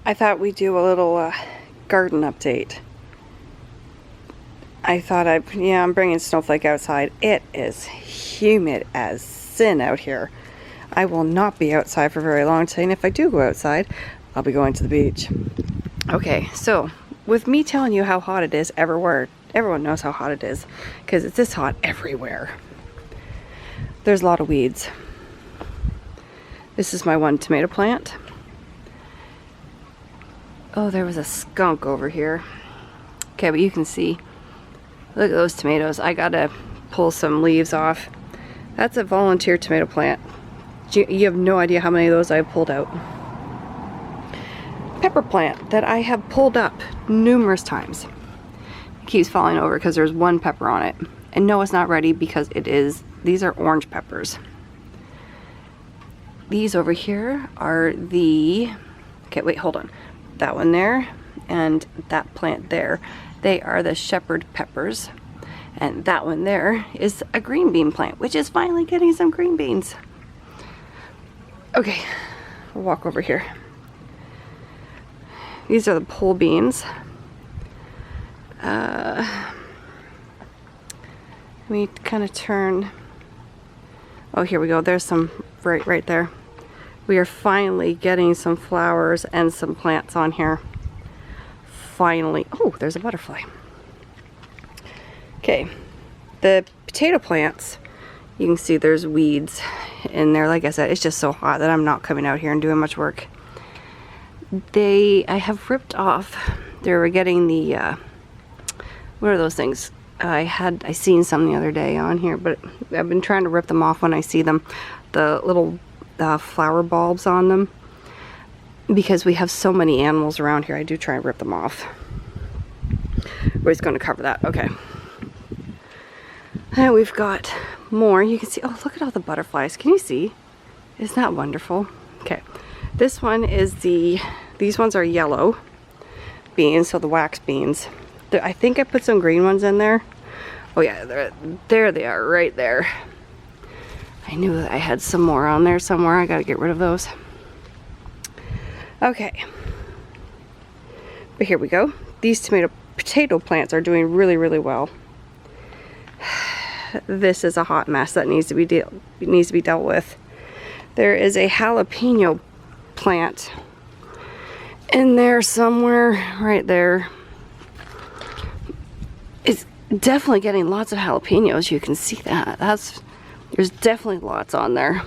I thought we'd do a little garden update. I'm bringing Snowflake outside. It is humid as sin out here. I will not be outside for very long today, and if I do go outside, I'll be going to the beach. Okay, so with me telling you how hot it is everywhere, everyone knows how hot it is because it's this hot everywhere. There's a lot of weeds. This is my one tomato plant. Oh, there was a skunk over here. Okay, but you can see, look at those tomatoes. I gotta pull some leaves off. That's a volunteer tomato plant. You have no idea how many of those I've pulled out. Pepper plant that I have pulled up numerous times. It keeps falling over because there's one pepper on it. And no, it's not ready because these are orange peppers. These over here are okay, wait, hold on. That one there and that plant there, they are the shepherd peppers. And that one there is a green bean plant, which is finally getting some green beans. Okay, we'll walk over here. These are the pole beans. Let me kind of turn. Oh, here we go. There's some right there. We are finally getting some flowers and some plants on here. Finally. Oh, there's a butterfly. Okay, the potato plants, you can see there's weeds in there. Like I said, it's just so hot that I'm not coming out here and doing much work. I have ripped off, they were getting the, what are those things? I seen some the other day on here, but I've been trying to rip them off when I see them. The little flower bulbs on them. Because we have so many animals around here, I do try and rip them off. We're just going to cover that. Okay. And we've got more. You can see, oh, look at all the butterflies. Can you see? Isn't that wonderful? Okay. This one is these ones are yellow beans, so the wax beans. I think I put some green ones in there. Oh yeah, there they are, right there. I knew that I had some more on there somewhere. I gotta get rid of those. Okay. But here we go. These potato plants are doing really, really well. This is a hot mess that needs to be dealt with. There is a jalapeno plant in there somewhere, right there. It's definitely getting lots of jalapenos. You can see that. There's definitely lots on there,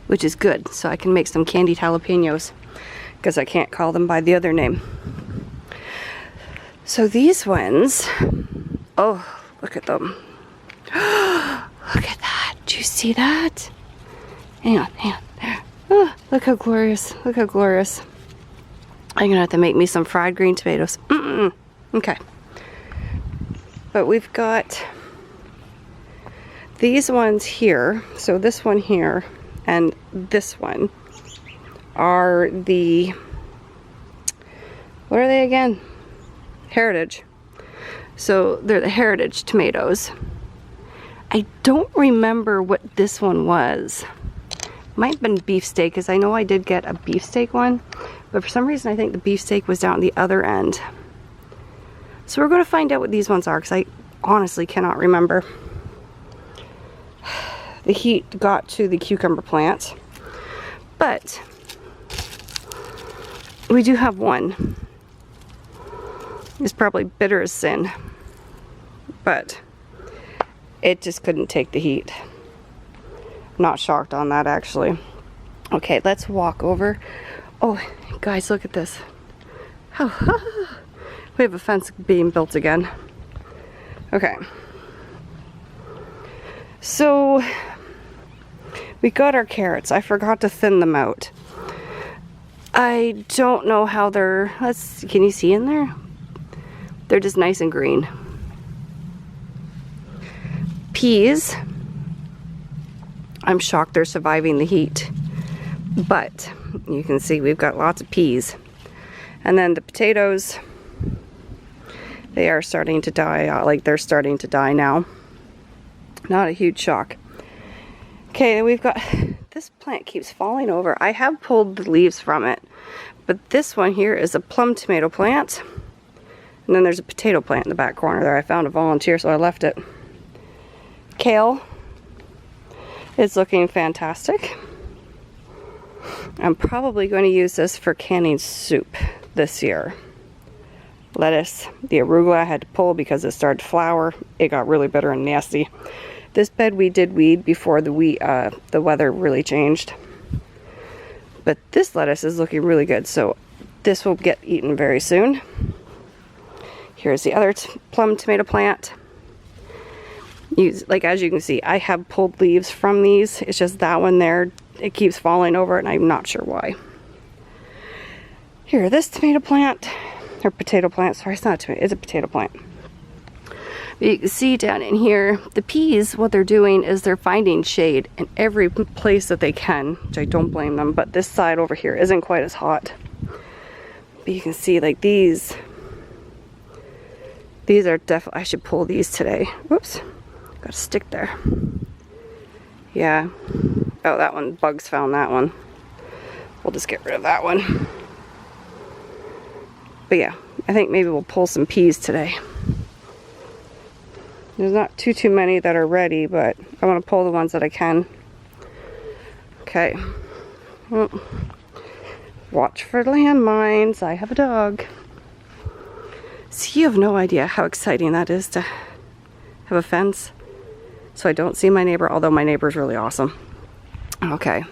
which is good. So I can make some candied jalapenos because I can't call them by the other name. So these ones, oh, look at them. Look at that. Do you see that? Hang on. There. Oh, look how glorious. Look how glorious. I'm gonna have to make me some fried green tomatoes. Okay. But we've got these ones here. So this one here and this one are what are they again? Heritage. So they're the heritage tomatoes. I don't remember what this one was. Might have been beefsteak, because I know I did get a beefsteak one, but for some reason I think the beefsteak was down at the other end. So we're going to find out what these ones are, because I honestly cannot remember. The heat got to the cucumber plant, but we do have one. It's probably bitter as sin, but it just couldn't take the heat. Not shocked on that, actually. Okay, let's walk over. Oh, guys, look at this. Oh, we have a fence being built again. Okay. So, we got our carrots. I forgot to thin them out. I don't know how they're... can you see in there? They're just nice and green. Peas, I'm shocked they're surviving the heat, but you can see we've got lots of peas. And then the potatoes, they are starting to die, like they're starting to die now. Not a huge shock. Okay, we've got this plant keeps falling over. I have pulled the leaves from it, but this one here is a plum tomato plant. And then there's a potato plant in the back corner there. I found a volunteer, so I left it. Kale is looking fantastic. I'm probably going to use this for canning soup this year. Lettuce, the arugula I had to pull because it started to flower. It got really bitter and nasty. This bed we did weed before the weather really changed. But this lettuce is looking really good, so this will get eaten very soon. Here's the other plum tomato plant. Like, as you can see, I have pulled leaves from these. It's just that one there, it keeps falling over and I'm not sure why. Here, this tomato plant, or potato plant, sorry, it's not a tomato, it's a potato plant. But you can see down in here, the peas, what they're doing is they're finding shade in every place that they can, which I don't blame them, but this side over here isn't quite as hot. But you can see, like, these are definitely, I should pull these today. Whoops, got a stick there. Yeah. Oh, that one, bugs found that one. We'll just get rid of that one. But yeah, I think maybe we'll pull some peas today. There's not too many that are ready, but I want to pull the ones that I can. Okay. Well, watch for landmines. I have a dog. So you have no idea how exciting that is to have a fence so I don't see my neighbor, although my neighbor is really awesome. Okay.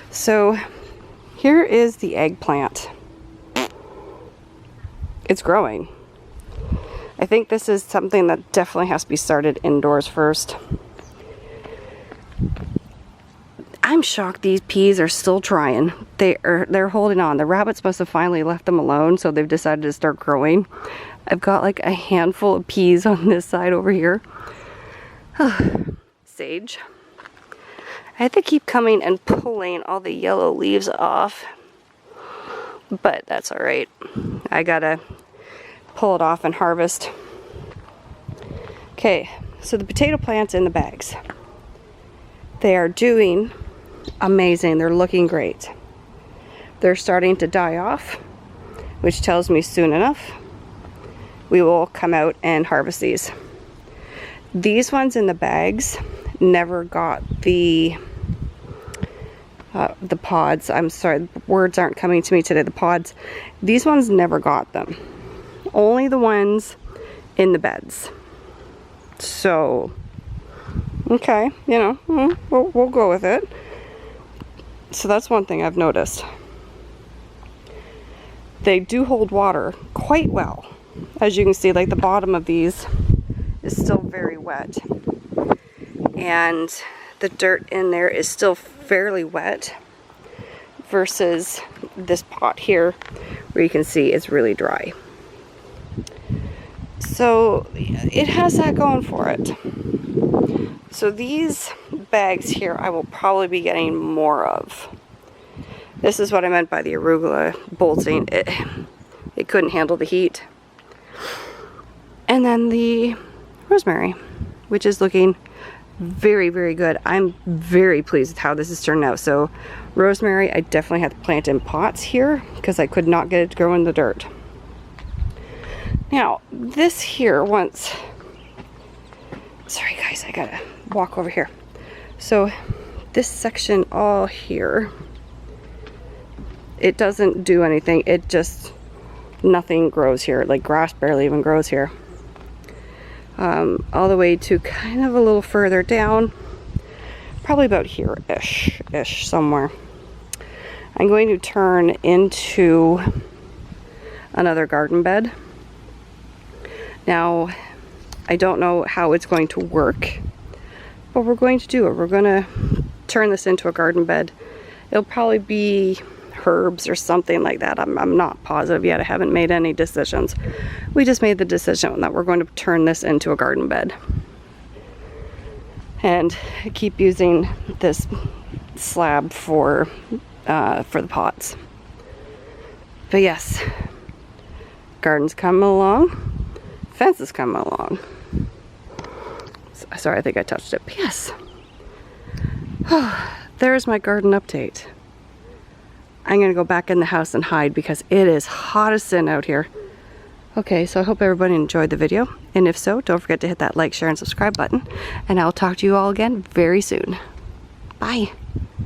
So here is the eggplant. It's growing. I think this is something that definitely has to be started indoors first. I'm shocked these peas are still trying. They're holding on. The rabbits must have finally left them alone, so they've decided to start growing. I've got like a handful of peas on this side over here. Sage. I have to keep coming and pulling all the yellow leaves off, but that's all right. I gotta pull it off and harvest. Okay, so the potato plants in the bags. They are doing amazing. They're looking great. They're starting to die off, which tells me soon enough we will come out and harvest these. These ones in the bags never got the pods. I'm sorry, words aren't coming to me today. The pods. These ones never got them. Only the ones in the beds. So, okay, you know, we'll go with it. So that's one thing I've noticed. They do hold water quite well. As you can see, like the bottom of these is still very wet. And the dirt in there is still fairly wet versus this pot here where you can see it's really dry. So it has that going for it. So these bags here I will probably be getting more of. This is what I meant by the arugula bolting. It couldn't handle the heat. And then the rosemary, which is looking very, very good. I'm very pleased with how this is turned out. So rosemary, I definitely had to plant in pots here because I could not get it to grow in the dirt. Now, this here once, sorry guys, I gotta walk over here. So this section all here, it doesn't do anything. It just, nothing grows here. Like grass barely even grows here. All the way to kind of a little further down, probably about here-ish somewhere. I'm going to turn into another garden bed. Now, I don't know how it's going to work, but we're going to do it. We're going to turn this into a garden bed. It'll probably be herbs or something like that. I'm not positive yet. I haven't made any decisions. We just made the decision that we're going to turn this into a garden bed and keep using this slab for the pots. But yes, garden's coming along. Fence is coming along. Sorry, I think I touched it. But yes, there's my garden update. I'm gonna go back in the house and hide because it is hot as sin out here. Okay, so I hope everybody enjoyed the video, and if so, don't forget to hit that like, share, and subscribe button, and I'll talk to you all again very soon. Bye.